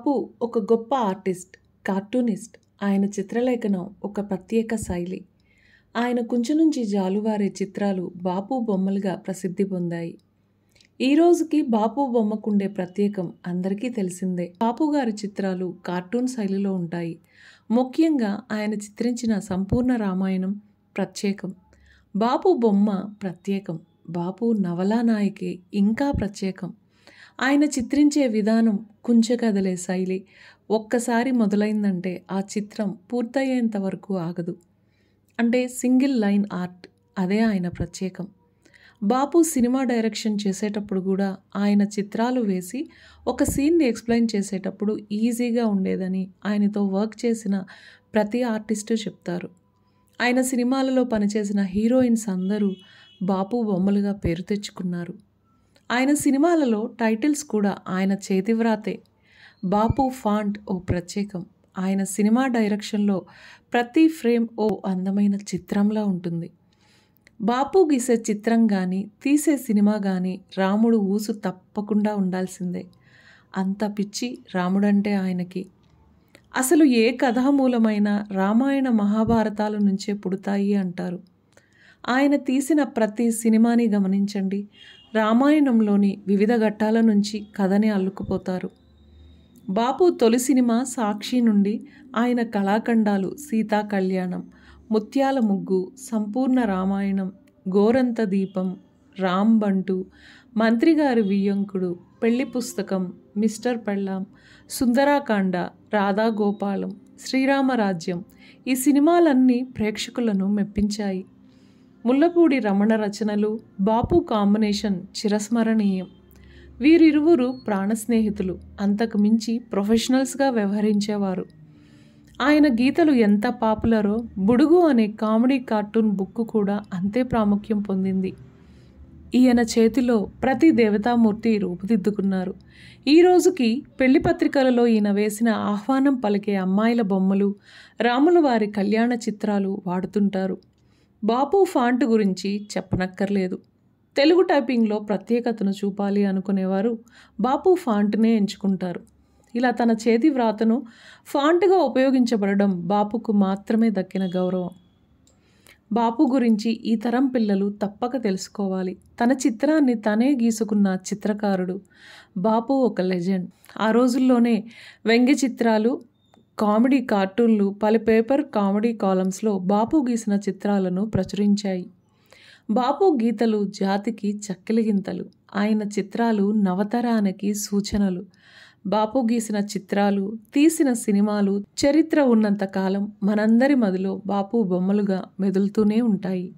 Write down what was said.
బాపు ఒక గొప్ప artist, cartoonist. ఆయన చిత్రలేఖనం ఒక ప్రత్యేక శైలి. ఆయన కుంచె నుంచి జాలువారే చిత్రాలు బాపు బొమ్మలుగా ప్రసిద్ధి పొందాయి. ఈ రోజుకి బాపు బొమ్మకుండే ప్రత్యేకం అందరికీ తెలిసిందే. బాపు గారి చిత్రాలు కార్టూన్ శైలిలో ఉంటాయి. ముఖ్యంగా ఆయన చిత్రించిన సంపూర్ణ రామాయణం ప్రత్యేకం. బాపు బొమ్మ ప్రత్యేకం. బాపు నవలా నాయకి ఇంకా ప్రత్యేకం. ఆయన చిత్రించే విధానం, కుంచె కదలే శైలి ఒక్కసారి మొదలైందంటే ఆ చిత్రం పూర్తయ్యేంత వరకు ఆగదు. అంటే సింగిల్ లైన్ ఆర్ట్. అదే ఆయన ప్రత్యేకం. బాపు సినిమా డైరెక్షన్ చేసేటప్పుడు కూడా ఆయన చిత్రాలు వేసి ఒక సీన్ని ఎక్స్ప్లెయిన్ చేసేటప్పుడు ఈజీగా ఉండేదని ఆయనతో వర్క్ చేసిన ప్రతి ఆర్టిస్టు చెప్తారు. ఆయన సినిమాలలో పనిచేసిన హీరోయిన్స్ అందరూ బాపు బొమ్మలుగా పేరు తెచ్చుకున్నారు. ఆయన సినిమాలలో టైటిల్స్ కూడా ఆయన చేతివ్రాతే. బాపు ఫాంట్ ఓ ప్రత్యేకం. ఆయన సినిమా డైరెక్షన్లో ప్రతి ఫ్రేమ్ ఓ అందమైన చిత్రంలా ఉంటుంది. బాపు గీసే చిత్రం కానీ తీసే సినిమా కానీ రాముడు ఊసు తప్పకుండా ఉండాల్సిందే. అంత పిచ్చి రాముడంటే ఆయనకి. అసలు ఏ కథామూలమైన రామాయణ మహాభారతాల నుంచే పుడతాయి అంటారు. ఆయన తీసిన ప్రతి సినిమాని గమనించండి. రామాయణంలోని వివిధ ఘట్టాల నుంచి కథని అల్లుకుపోతారు. బాపు తొలి సినిమా సాక్షి నుండి ఆయన కళాఖండాలు సీతా కళ్యాణం, ముత్యాల ముగ్గు, సంపూర్ణ రామాయణం, గోరంత దీపం, రాంబంటు, మంత్రిగారి వియ్యంకుడు, పెళ్లి పుస్తకం, మిస్టర్ పెళ్ళాం, సుందరాకాండ, రాధాగోపాలం, శ్రీరామరాజ్యం ఈ సినిమాలన్నీ ప్రేక్షకులను మెప్పించాయి. ముల్లపూడి రమణ రచనలు, బాపు కాంబినేషన్ చిరస్మరణీయం. వీరిరువురు ప్రాణ స్నేహితులు. అంతకు మించి ప్రొఫెషనల్స్గా వ్యవహరించేవారు. ఆయన గీతలు ఎంత పాపులరో బుడుగు అనే కామెడీ కార్టూన్ బుక్ కూడా అంతే ప్రాముఖ్యం పొందింది. ఈయన చేతిలో ప్రతి దేవతామూర్తి రూపుదిద్దుకున్నారు. ఈ రోజుకి పెళ్లి పత్రికలలో ఈయన వేసిన ఆహ్వానం పలికే అమ్మాయిల బొమ్మలు, రాముల వారి కళ్యాణ చిత్రాలు వాడుతుంటారు. బాపు ఫాంట్ గురించి చెప్పనక్కర్లేదు. తెలుగు టైపింగ్లో ప్రత్యేకతను చూపాలి అనుకునేవారు బాపు ఫాంట్నే ఎంచుకుంటారు. ఇలా తన చేతి వ్రాతను ఫాంట్గా ఉపయోగించబడడం బాపుకు మాత్రమే దక్కిన గౌరవం. బాపు గురించి ఈ తరం పిల్లలు తప్పక తెలుసుకోవాలి. తన చిత్రాన్ని తనే గీసుకున్న చిత్రకారుడు. బాపు ఒక లెజెండ్. ఆ రోజుల్లోనే వ్యంగ్య చిత్రాలు, కామెడీ కార్టూన్లు పలు పేపర్ కామెడీ కాలమ్స్లో బాపు గీసిన చిత్రాలను ప్రచురించాయి. బాపు గీతలు జాతికి చక్కెలిగింతలు. ఆయన చిత్రాలు నవతరానికి సూచనలు. బాపు గీసిన చిత్రాలు, తీసిన సినిమాలు చరిత్ర ఉన్నంతకాలం మనందరి మదిలో బాపు బొమ్మలుగా మెదులుతూనే ఉంటాయి.